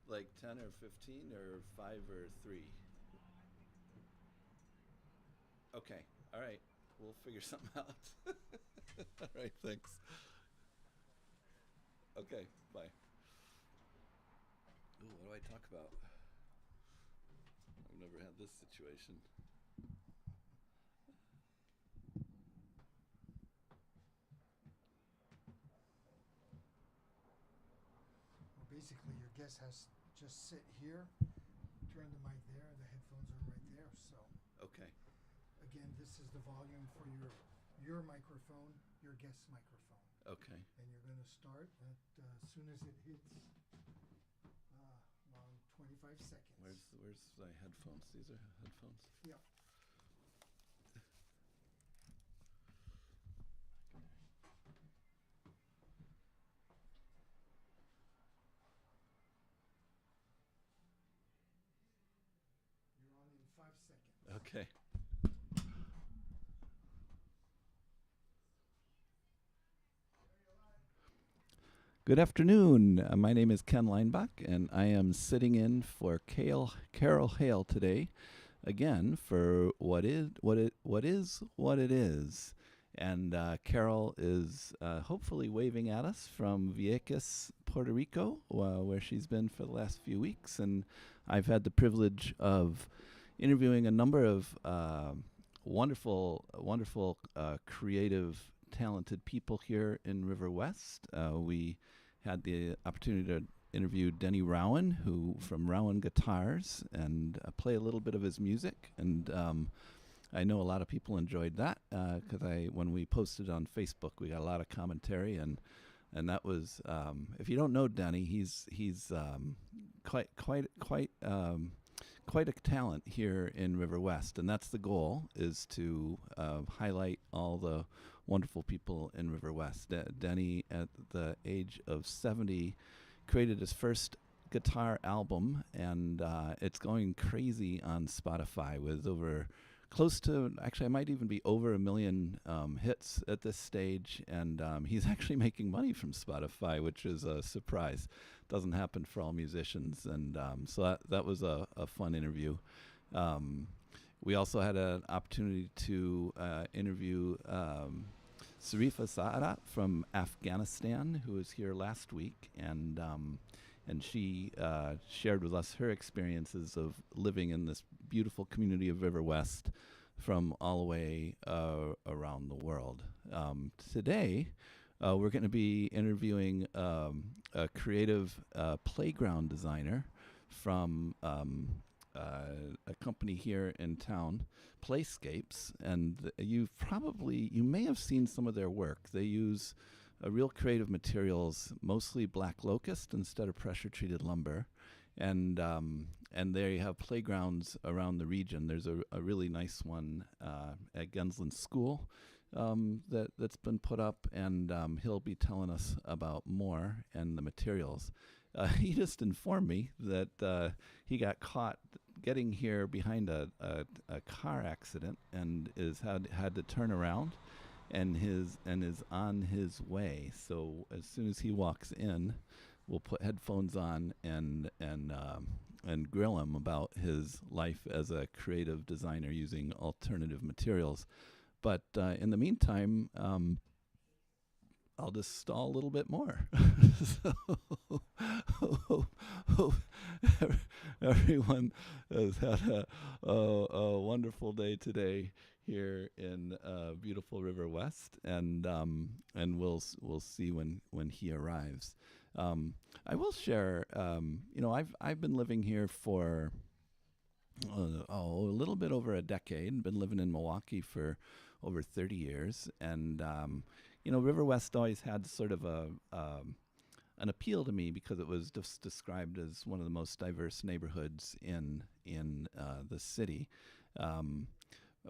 Like 10 or 15 or 5 or 3? Okay. All right. We'll figure something out. All right. Thanks. Okay. Bye. Ooh, what do I talk about? I've never had this situation. Well, basically, your guest has just sit here, turn the mic there, the headphones are right there. So, Okay. again, this is the volume for your microphone, your guest's microphone, Okay. and you're going to start at as soon as it hits around 25 seconds. Where's my headphones? These are headphones. Yeah. You're on in 5 seconds. Okay. Good afternoon. My name is Ken Leinbach, and I am sitting in for Carol Hale today, again for what it is. And Carol is hopefully waving at us from Vieques, Puerto Rico, where she's been for the last few weeks. And I've had the privilege of interviewing a number of wonderful, creative, talented people here in River West. We had the opportunity to interview Denny Rowan, who from Rowan Guitars, and play a little bit of his music. And I know a lot of people enjoyed that because when we posted on Facebook, we got a lot of commentary, and that was if you don't know Denny, he's quite a talent here in River West, and that's the goal, is to highlight all the wonderful people in River West. Denny, at the age of 70, created his first guitar album, and it's going crazy on Spotify with over close to, actually, I might even be over 1 million hits at this stage, and he's actually making money from Spotify, which is a surprise. Doesn't happen for all musicians, and so that was a fun interview. We also had an opportunity to interview Sarifa Saada from Afghanistan, who was here last week, and she shared with us her experiences of living in this beautiful community of River West from all the way around the world. Today, we're going to be interviewing a creative playground designer from a company here in town, Playscapes, and you may have seen some of their work. They use real creative materials, mostly black locust instead of pressure-treated lumber, and they have playgrounds around the region. There's a really nice one at Gensland School that's been put up, and he'll be telling us about more and the materials. He just informed me that he got caught getting here behind a car accident and had to turn around, and is on his way. So as soon as he walks in, we'll put headphones on and grill him about his life as a creative designer using alternative materials. But in the meantime, I'll just stall a little bit more. So hope everyone has had a wonderful day today here in beautiful River West, and we'll see when he arrives. I will share. I've been living here for a little bit over a decade. Been living in Milwaukee for over 30 years, and River West always had sort of an appeal to me because it was just described as one of the most diverse neighborhoods in the city.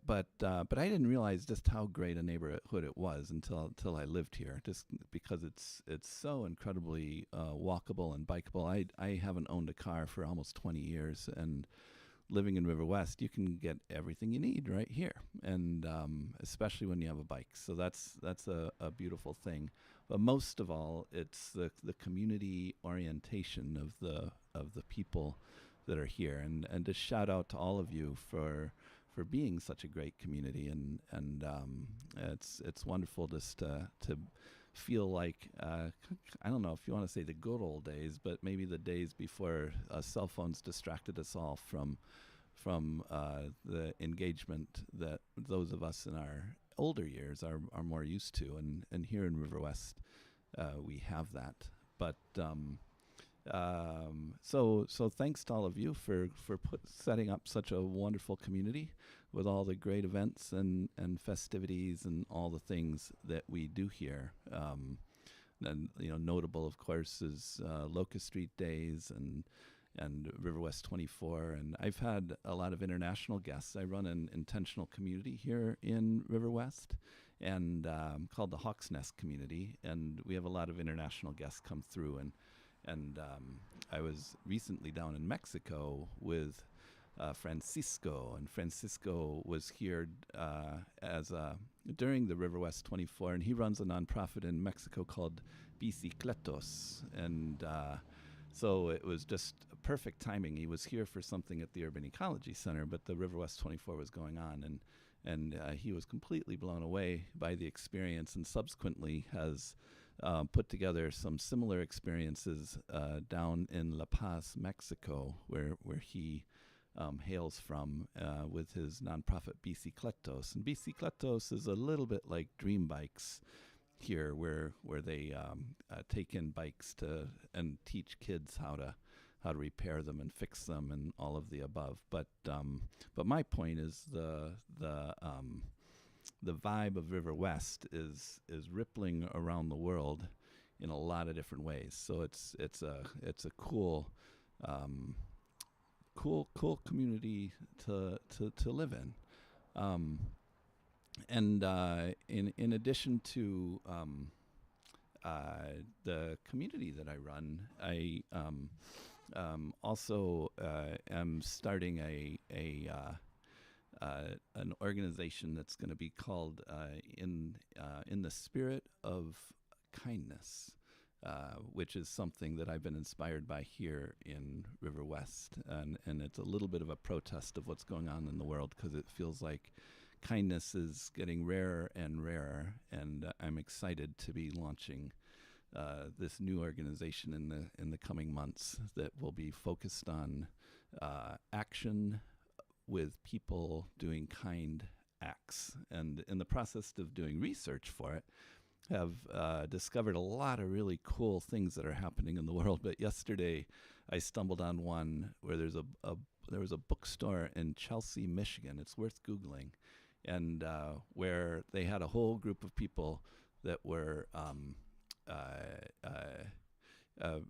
But I didn't realize just how great a neighborhood it was until I lived here. Just because it's so incredibly walkable and bikeable. I haven't owned a car for almost 20 years, and living in River West, you can get everything you need right here, and especially when you have a bike. So that's a beautiful thing. but most of all, it's the community orientation of the people that are here, and to shout out to all of you for being such a great community, and it's wonderful just to feel like I don't know if you want to say the good old days, but maybe the days before cell phones distracted us all from the engagement that those of us in our older years are more used to, and here in River West we have that. But so thanks to all of you for setting up such a wonderful community with all the great events and festivities and all the things that we do here. And notable, of course, is Locust Street Days and River West 24. And I've had a lot of international guests. I run an intentional community here in River West, and called the Hawk's Nest Community. And we have a lot of international guests come through. And I was recently down in Mexico with Francisco, and Francisco was here during the River West 24, and he runs a nonprofit in Mexico called Bicicletos, and so it was just perfect timing. He was here for something at the Urban Ecology Center, but the River West 24 was going on, and he was completely blown away by the experience, and subsequently has put together some similar experiences down in La Paz, Mexico, where he hails from, with his nonprofit Bicicletos. And Bicicletos is a little bit like Dream Bikes here, where they take in bikes and teach kids how to repair them and fix them and all of the above. But my point is the vibe of River West is rippling around the world in a lot of different ways. So it's a cool community to live in. And in addition to the community that I run, I also am starting an organization that's going to be called in the Spirit of Kindness, which is something that I've been inspired by here in River West, and it's a little bit of a protest of what's going on in the world, because it feels like kindness is getting rarer and rarer, and I'm excited to be launching this new organization in the coming months that will be focused on action with people doing kind acts. And in the process of doing research for it, have discovered a lot of really cool things that are happening in the world. But yesterday I stumbled on one where there was a bookstore in Chelsea, Michigan. It's worth Googling. And where they had a whole group of people that were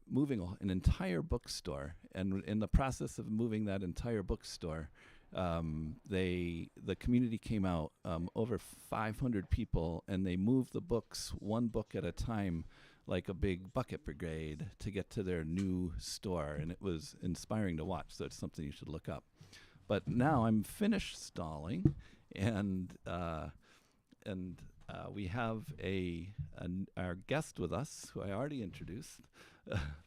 moving an entire bookstore. And in the process of moving that entire bookstore, the community came out, over 500 people, and they moved the books one book at a time, like a big bucket brigade, to get to their new store. And it was inspiring to watch, so it's something you should look up. But now I'm finished stalling, and we have our guest with us, who I already introduced,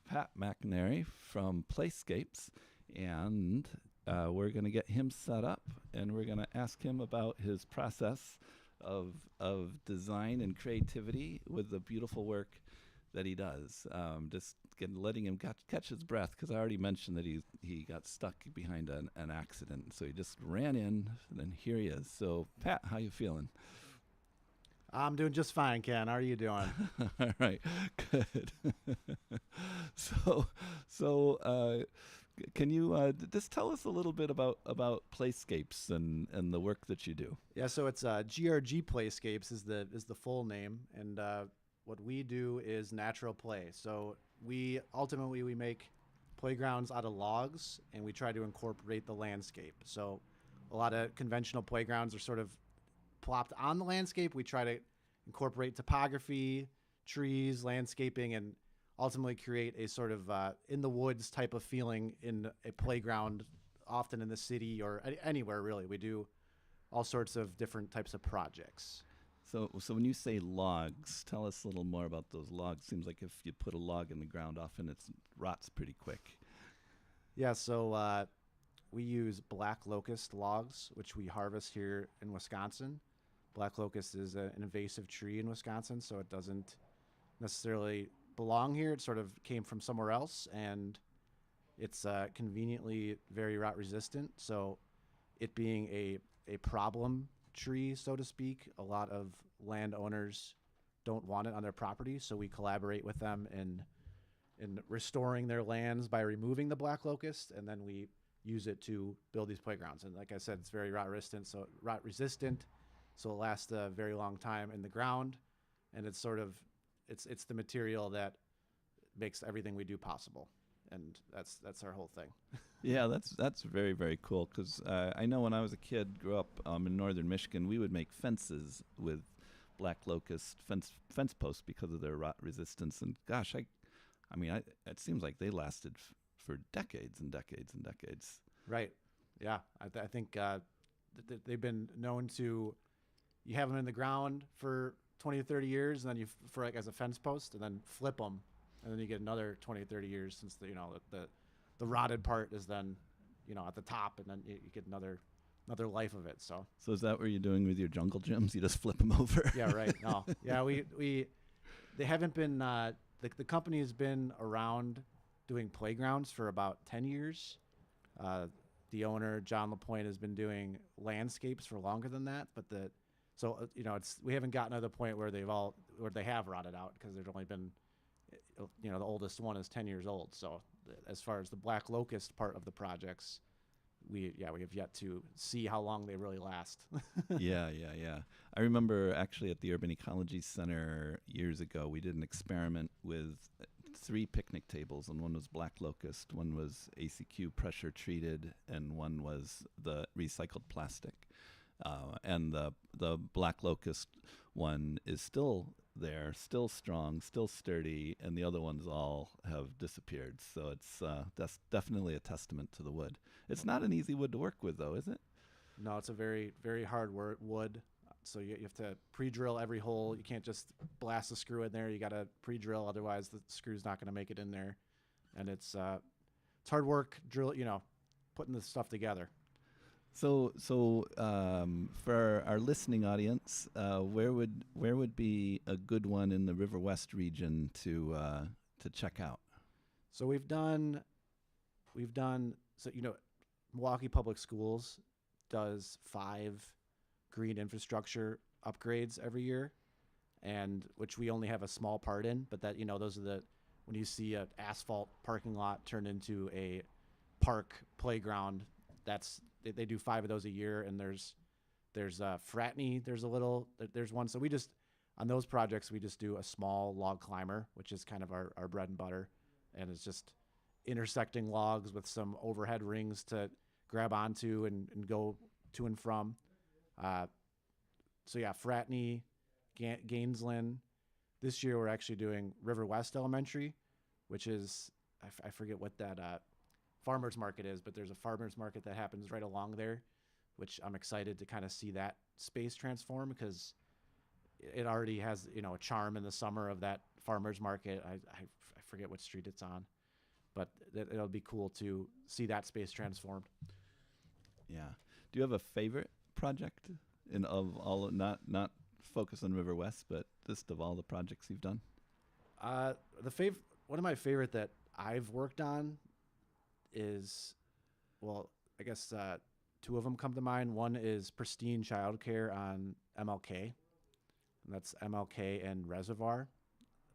Pat McInerney from Playscapes, and we're going to get him set up, and we're going to ask him about his process of design and creativity with the beautiful work that he does. Just letting him catch his breath, because I already mentioned that he got stuck behind an accident, so he just ran in, and then here he is. So, Pat, how you feeling? I'm doing just fine, Ken. How are you doing? All right, good. So, can you just tell us a little bit about Playscapes and the work that you do? Yeah, so it's GRG Playscapes is the full name, and what we do is natural play. So we make playgrounds out of logs, and we try to incorporate the landscape. So a lot of conventional playgrounds are sort of plopped on the landscape. We try to incorporate topography, trees, landscaping, and ultimately create a sort of in the woods type of feeling in a playground, often in the city or anywhere really. We do all sorts of different types of projects. So when you say logs, tell us a little more about those logs. Seems like if you put a log in the ground, often it rots pretty quick. Yeah, so we use black locust logs, which we harvest here in Wisconsin. Black locust is an invasive tree in Wisconsin, so it doesn't necessarily belong here. It sort of came from somewhere else, and it's conveniently very rot resistant. So it being a problem tree, so to speak, a lot of landowners don't want it on their property. So we collaborate with them in restoring their lands by removing the black locust, and then we use it to build these playgrounds. And like I said, it's very rot resistant, so it lasts a very long time in the ground, and it's sort of it's the material that makes everything we do possible, and that's our whole thing. Yeah, that's very, very cool. Because I know when I was a kid, grew up in northern Michigan, we would make fences with black locust fence posts because of their rot resistance. And gosh, I mean, it seems like they lasted for decades and decades and decades. Right. Yeah. I think they've been known to. You have them in the ground for 20 to 30 years, and then for like as a fence post, and then flip them, and then you get another 20 to 30 years since the rotted part is then at the top, and then you get another life of it. So is that what you're doing with your jungle gyms? You just flip them over? Yeah. Right. No. Yeah. They haven't been. The company has been around doing playgrounds for about 10 years. The owner, John LaPointe, has been doing landscapes for longer than that, but we haven't gotten to the point where they have rotted out, because there's only been, the oldest one is 10 years old. So as far as the black locust part of the projects, we have yet to see how long they really last. Yeah. I remember actually at the Urban Ecology Center years ago, we did an experiment with 3 picnic tables, and one was black locust, one was ACQ pressure treated, and one was the recycled plastic. And the black locust one is still there, still strong, still sturdy, and the other ones all have disappeared. So that's definitely a testament to the wood. It's not an easy wood to work with, though, is it? No, it's a very, very hard wood. So you have to pre-drill every hole. You can't just blast a screw in there. You got to pre-drill, otherwise the screw's not going to make it in there. And it's hard work putting this stuff together. So for our listening audience, where would be a good one in the River West region to check out? So we've done Milwaukee Public Schools does 5 green infrastructure upgrades every year, and which we only have a small part in, but that those are when you see an asphalt parking lot turn into a park playground, they do 5 of those a year. And there's Fratney, there's one. So on those projects, we just do a small log climber, which is kind of our bread and butter, and it's just intersecting logs with some overhead rings to grab onto and go to and from. So yeah, Fratney, Gainesland. This year we're actually doing River West Elementary, which is, I forget what that farmer's market is, but there's a farmer's market that happens right along there, which I'm excited to kind of see that space transform, because it already has a charm in the summer of that farmer's market. I forget what street it's on, but it'll be cool to see that space transformed. Yeah. Do you have a favorite project of all, not focus on River West, but just of all the projects you've done? One of my favorite that I've worked on is, I guess 2 of them come to mind. One is pristine childcare on MLK, and that's MLK and Reservoir.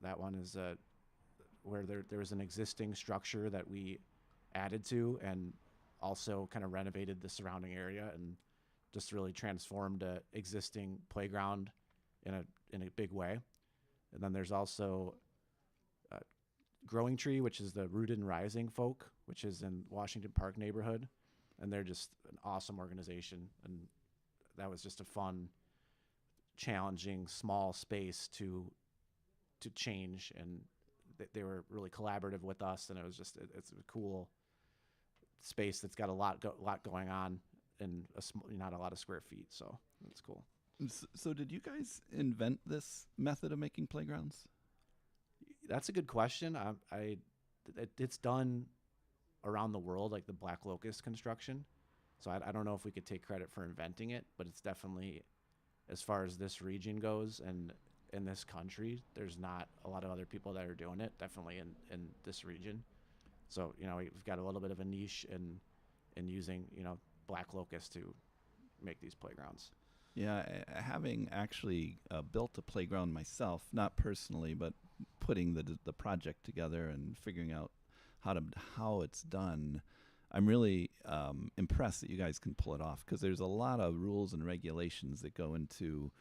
That one is where there was an existing structure that we added to, and also kind of renovated the surrounding area, and just really transformed an existing playground in a big way. And then there's also Growing Tree, which is the Rooted and Rising folk, which is in Washington Park neighborhood, and they're just an awesome organization. And that was just a fun, challenging, small space to change, and they were really collaborative with us, and it's a cool space that's got a lot going on in not a lot of square feet, so that's cool. So did you guys invent this method of making playgrounds? That's a good question. It's done around the world, like the black locust construction. So I don't know if we could take credit for inventing it, but it's definitely, as far as this region goes and in this country, there's not a lot of other people that are doing it, definitely in this region. So, we've got a little bit of a niche in using, black locust to make these playgrounds. Yeah, having actually built a playground myself, not personally, but putting the project together and figuring out how it's done, I'm really impressed that you guys can pull it off, because there's a lot of rules and regulations that go into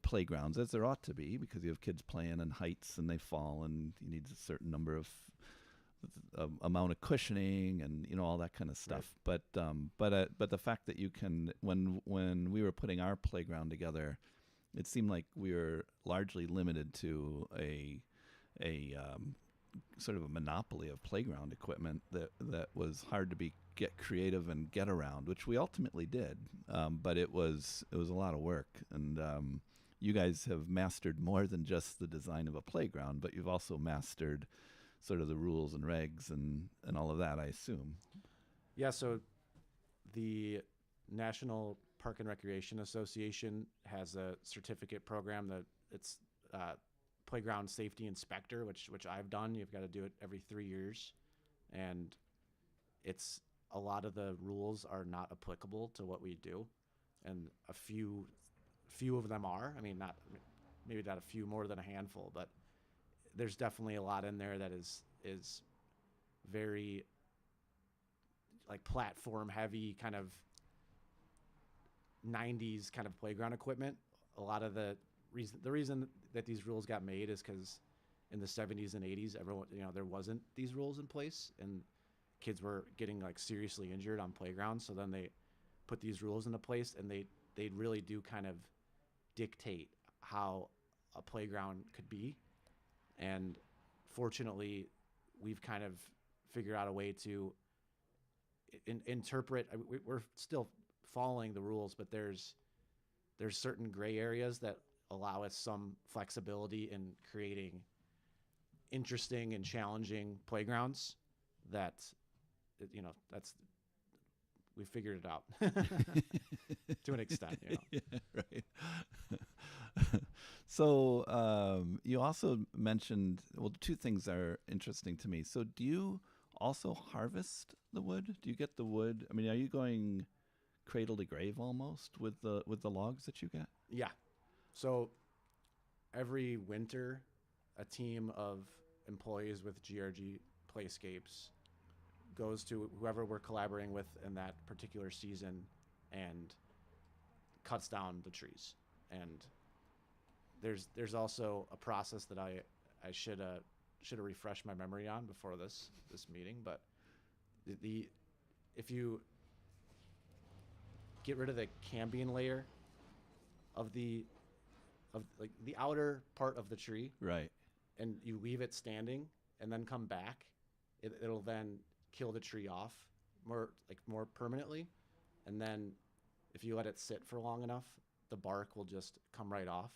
playgrounds, as there ought to be, because you have kids playing in heights and they fall, and you need a certain number of amount of cushioning and all that kind of stuff. Right. But the fact that you can, when we were putting our playground together, it seemed like we were largely limited to a sort of a monopoly of playground equipment that was hard to get creative and get around, which we ultimately did. But it was a lot of work, and you guys have mastered more than just the design of a playground, but you've also mastered sort of the rules and regs and all of that, I assume. Yeah, so the National Park and Recreation Association has a certificate program that it's playground safety inspector, which I've done. You've got to do it every 3 years, and it's a lot of the rules are not applicable to what we do, and a few of them are. I mean, maybe not a few, more than a handful, but there's definitely a lot in there that is very like platform heavy, kind of 90s kind of playground equipment. A lot of the reason that these rules got made is because in the 70s and 80s, everyone, there wasn't these rules in place, and kids were getting like seriously injured on playgrounds. So then they put these rules into place, and they really do kind of dictate how a playground could be. And fortunately, we've kind of figured out a way to interpret. We're still following the rules, but there's certain gray areas that allow us some flexibility in creating interesting and challenging playgrounds that's we figured it out to an extent. Yeah, right. So you also mentioned, well, two things are interesting to me. So do you also harvest the wood? Do you get the wood? I mean, are you going cradle to grave almost with the logs that you get? Yeah. So every winter, a team of employees with GRG Playscapes goes to whoever we're collaborating with in that particular season and cuts down the trees. And there's also a process that I should have refreshed my memory on before this meeting, but if you get rid of the cambium layer of the outer part of the tree, right, and you leave it standing and then come back, it'll then kill the tree off more permanently. And then if you let it sit for long enough, the bark will just come right off.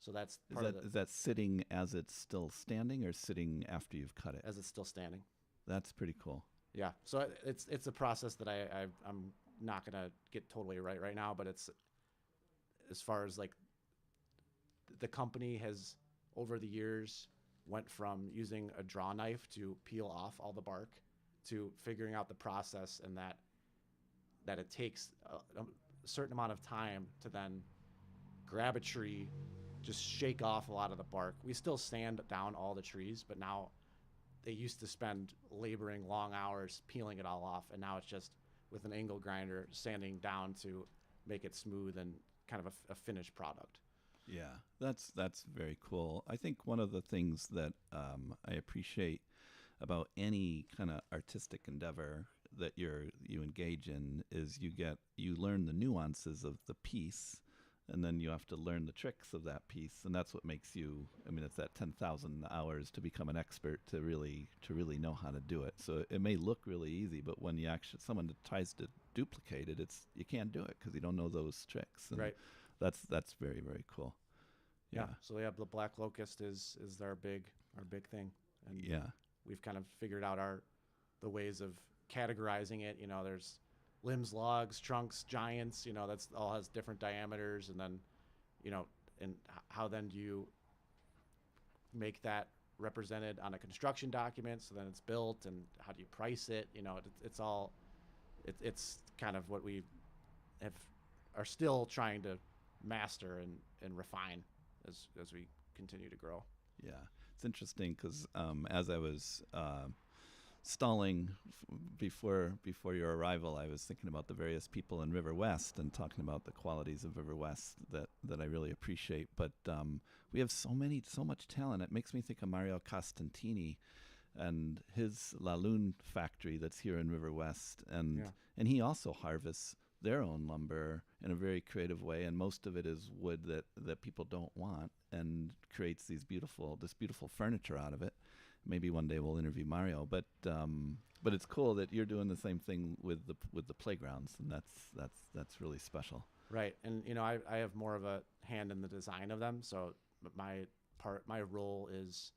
So that's is that sitting as it's still standing, or sitting after you've cut it? As it's still standing. That's pretty cool. Yeah. So it's a process that I'm not gonna get totally right now, but it's, as far as like the company has over the years went from using a draw knife to peel off all the bark to figuring out the process, and that it takes a certain amount of time to then grab a tree, just shake off a lot of the bark. We still sand down all the trees, but now they used to spend laboring long hours peeling it all off, and now it's just with an angle grinder sanding down to make it smooth and kind of a finished product. Yeah, that's very cool. I think one of the things that I appreciate about any kind of artistic endeavor that you engage in is you learn the nuances of the piece, and then you have to learn the tricks of that piece, and that's what makes you. I mean, it's that 10,000 hours to become an expert to really know how to do it. So it may look really easy, but when someone tries to duplicate it, you can't do it because you don't know those tricks. And right. That's very, very cool. Yeah. So yeah, the black locust is our big thing, and Yeah. we've kind of figured out the ways of categorizing it. There's limbs, logs, trunks, giants. That's all has different diameters, and then and how then do you make that represented on a construction document so then it's built, and how do you price it? It's all it's kind of what we are still trying to master and refine as we continue to grow. Yeah, it's interesting because as I was stalling before your arrival, I was thinking about the various people in River West and talking about the qualities of River West that I really appreciate. But we have so much talent. It makes me think of Mario Costantini and his La Lune factory that's here in River West, and he also harvests their own lumber in a very creative way, and most of it is wood that people don't want, and creates this beautiful furniture out of it. Maybe one day we'll interview Mario, but it's cool that you're doing the same thing with the playgrounds, and that's really special. Right, and I have more of a hand in the design of them, so my role is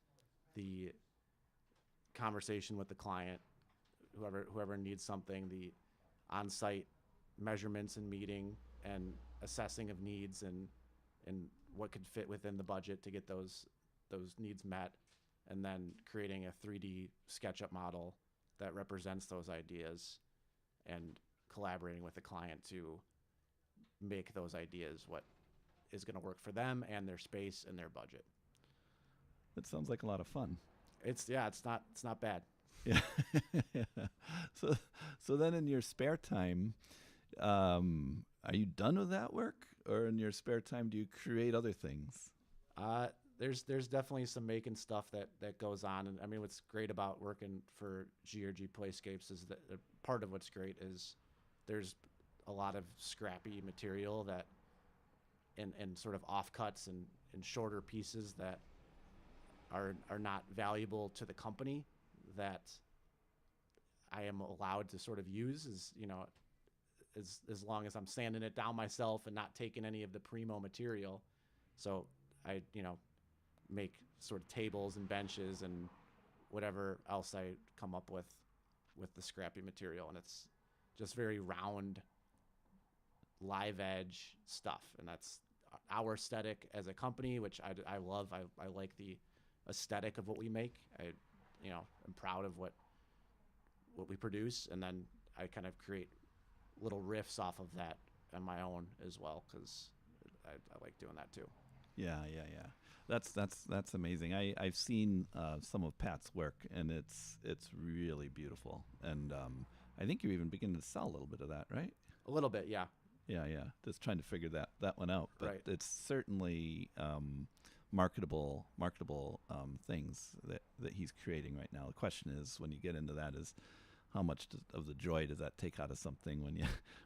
the conversation with the client, whoever needs something, the on-site measurements and meeting and assessing of needs and what could fit within the budget to get those needs met, and then creating a 3D SketchUp model that represents those ideas and collaborating with the client to make those ideas what is going to work for them and their space and their budget. That sounds like a lot of fun. It's not bad. Yeah. So then in your spare time, are you done with that work, or in your spare time do you create other things? There's definitely some making stuff that goes on, and I mean what's great about working for G Playscapes is that part of what's great is there's a lot of scrappy material that and sort of offcuts and shorter pieces that are not valuable to the company that I am allowed to sort of use as long as I'm sanding it down myself and not taking any of the primo material. So I make sort of tables and benches and whatever else I come up with the scrappy material, and it's just very round, live edge stuff, and that's our aesthetic as a company, which I love. I like the aesthetic of what we make. I'm proud of what we produce, and then I kind of create little riffs off of that on my own as well, because I like doing that too. Yeah. That's amazing. I've seen some of Pat's work, and it's really beautiful. And I think you're even beginning to sell a little bit of that, right? A little bit, yeah. Yeah. Just trying to figure that one out. But right. It's certainly marketable things that he's creating right now. The question is, when you get into that, is how much of the joy does that take out of something when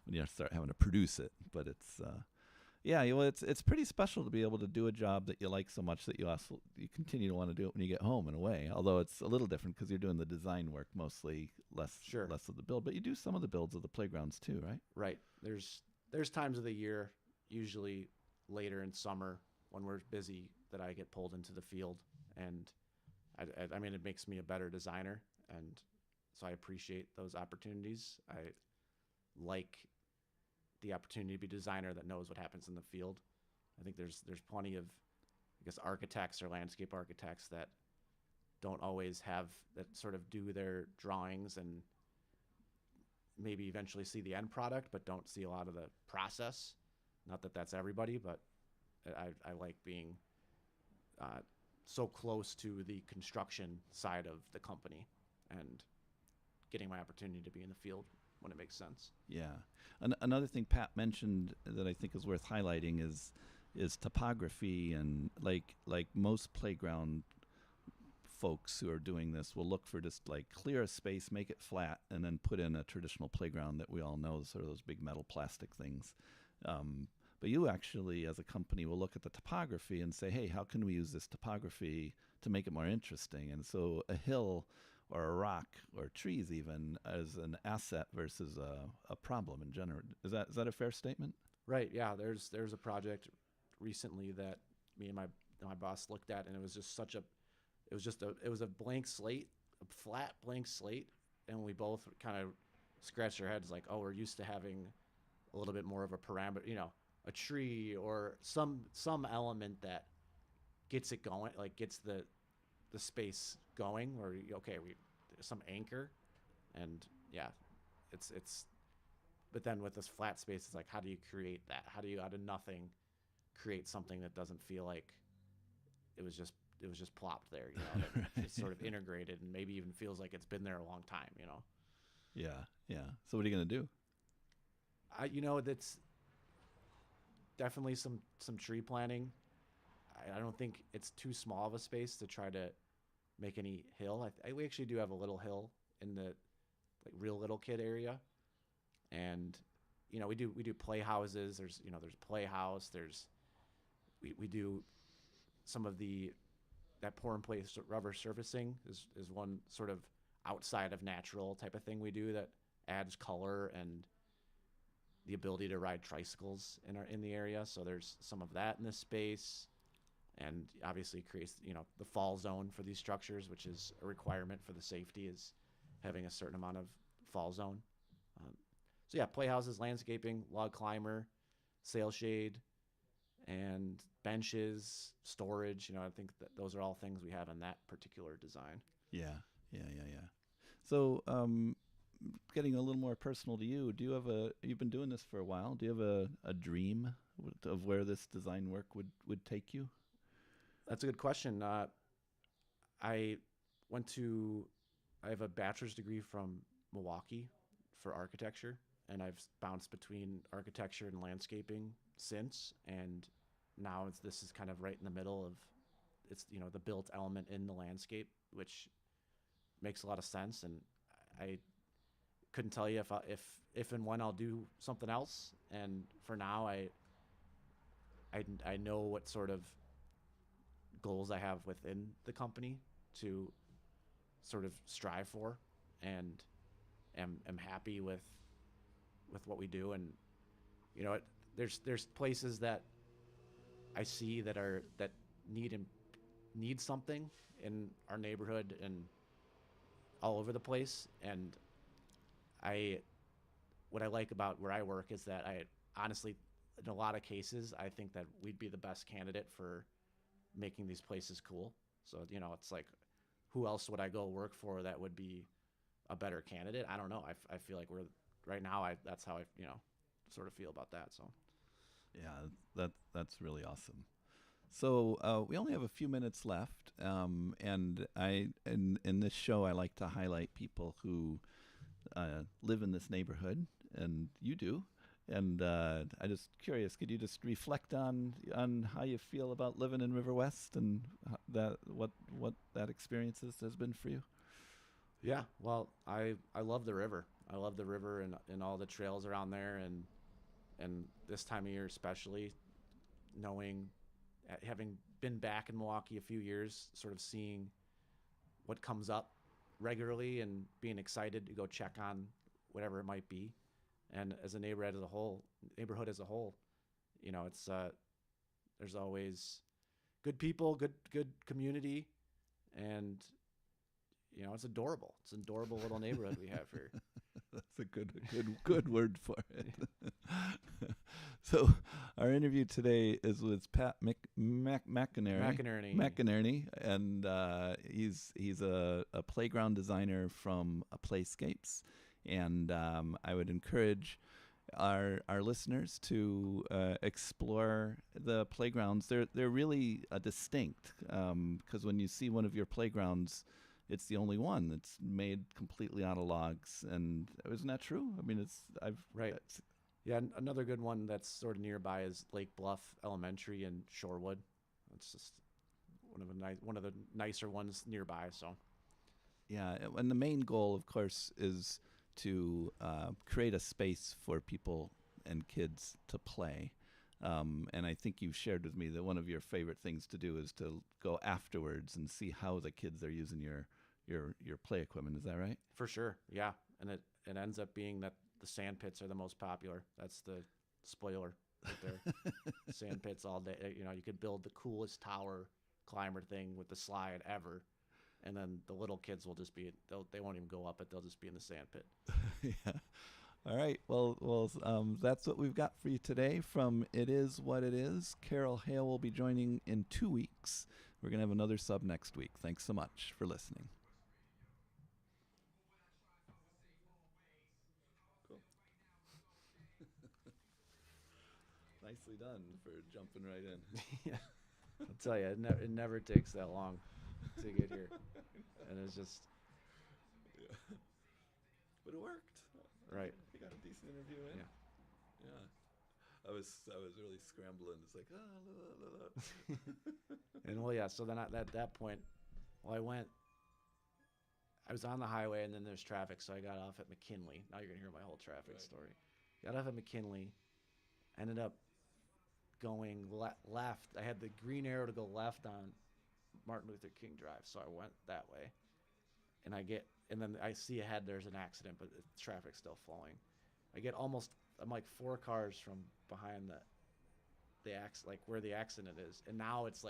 you start having to produce it? But it's it's pretty special to be able to do a job that you like so much that you continue to want to do it when you get home, in a way. Although it's a little different because you're doing the design work mostly, less of the build. But you do some of the builds of the playgrounds too, right? Right. There's times of the year, usually later in summer when we're busy, that I get pulled into the field, and I mean it makes me a better designer, and so I appreciate those opportunities. I like the opportunity to be a designer that knows what happens in the field. I think there's plenty of, I guess, architects or landscape architects that don't always have that sort of do their drawings and maybe eventually see the end product, but don't see a lot of the process. Not that that's everybody, but I like being so close to the construction side of the company and getting my opportunity to be in the field when it makes sense. Yeah. Another thing Pat mentioned that I think is worth highlighting is topography, and like most playground folks who are doing this will look for just like clear a space, make it flat, and then put in a traditional playground that we all know, sort of those big metal plastic things. But you actually, as a company, will look at the topography and say, hey, how can we use this topography to make it more interesting? And so a hill or a rock or trees even as an asset versus a problem in general. Is that a fair statement? Right. Yeah. There's a project recently that me and my boss looked at, and it was just it was a blank slate, a flat blank slate, and we both kind of scratched our heads like, oh, we're used to having a little bit more of a parameter, a tree or some element that gets it going, like gets the space going, or okay, we some anchor, and yeah, it's. But then with this flat space, it's like, how do you create that? How do you out of nothing create something that doesn't feel like it was just it was just plopped there, that Right. it's sort of integrated and maybe even feels like it's been there a long time. Yeah, yeah. So what are you gonna do? That's definitely some tree planting. I don't think it's too small of a space to try to make any hill. We actually do have a little hill in the like real little kid area, and we do playhouses. There's playhouse. We do some of that pour and place rubber surfacing is one sort of outside of natural type of thing we do that adds color and the ability to ride tricycles in the area. So there's some of that in this space, and obviously creates the fall zone for these structures, which is a requirement for the safety, is having a certain amount of fall zone. Um, so yeah, playhouses, landscaping, log climber, sail shade, and benches, storage. I think that those are all things we have in that particular design. Yeah, yeah. So, getting a little more personal to you, you've been doing this for a while. Do you have a dream of where this design work would take you? That's a good question. I went to, I have a bachelor's degree from Milwaukee for architecture, and I've bounced between architecture and landscaping since. And now this is kind of right in the middle of the built element in the landscape, which makes a lot of sense. And I couldn't tell you if and when I'll do something else. And for now, I know what sort of goals I have within the company to sort of strive for, and am happy with what we do. And there's places that I see that need something in our neighborhood and all over the place. And what I like about where I work is that I honestly, in a lot of cases, I think that we'd be the best candidate for making these places cool. So it's like, who else would I go work for that would be a better candidate? I don't know. I feel like we're right now. That's how I sort of feel about that. So Yeah, that's really awesome. So we only have a few minutes left, and in this show I like to highlight people who live in this neighborhood, and you do. And I just curious, could you just reflect on how you feel about living in River West and what that experience has been for you? yeah, well, I love the river. I love the river and all the trails around there, and this time of year especially, knowing, having been back in Milwaukee a few years, sort of seeing what comes up regularly and being excited to go check on whatever it might be. And as a neighborhood as a whole, it's there's always good people, good community, and it's adorable. It's an adorable little neighborhood we have here. That's a good word for it. So, our interview today is with Pat McInerney. McInerney, and he's a playground designer from Playscapes, and I would encourage our listeners to explore the playgrounds. They're really distinct, because when you see one of your playgrounds, it's the only one that's made completely out of logs. And isn't that true? I mean, Right. Yeah, another good one that's sort of nearby is Lake Bluff Elementary in Shorewood. It's just one of the nicer ones nearby. So yeah, and the main goal, of course, is to create a space for people and kids to play. And I think you've shared with me that one of your favorite things to do is to go afterwards and see how the kids are using your play equipment. Is that right? for sure, yeah, and it ends up being that the sand pits are the most popular. That's the spoiler. with their sand pits all day. You know, you could build the coolest tower climber thing with the slide ever, and then the little kids will just be they won't even go up it. They'll just be in the sand pit. Yeah. All right. Well, that's what we've got for you today from It Is What It Is. Carol Hale will be joining in 2 weeks. We're going to have another sub next week. Thanks so much for listening. Cool. Nicely done for jumping right in. Yeah, I'll tell you, it never takes that long to get here, and it's just Yeah. But it worked. right. You got a decent interview in. Yeah. Yeah. I was really scrambling. It's like, la. And well, yeah. So then at that point, well, I was on the highway, and then there's traffic, so I got off at McKinley. Now you're gonna hear my whole traffic story. Got off at McKinley, ended up going left. I had the green arrow to go left on Martin Luther King Drive, so I went that way. And then I see ahead there's an accident, but the traffic's still flowing. I'm like 4 cars from behind like where the accident is, and now it's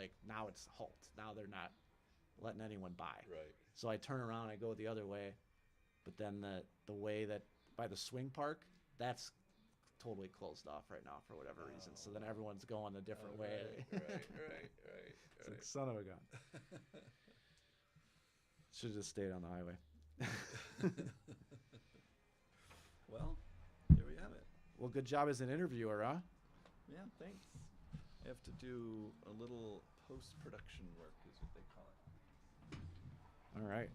halt. Now they're not letting anyone by. Right. So I turn around, I go the other way, but then the way that by the swing park, that's totally closed off right now for whatever reason. So then everyone's going a different way. Right. It's like, son of a gun. Should have just stayed on the highway. Well, there we have it. Well, good job as an interviewer, huh? Yeah, thanks. I have to do a little post-production work, is what they call it. All right.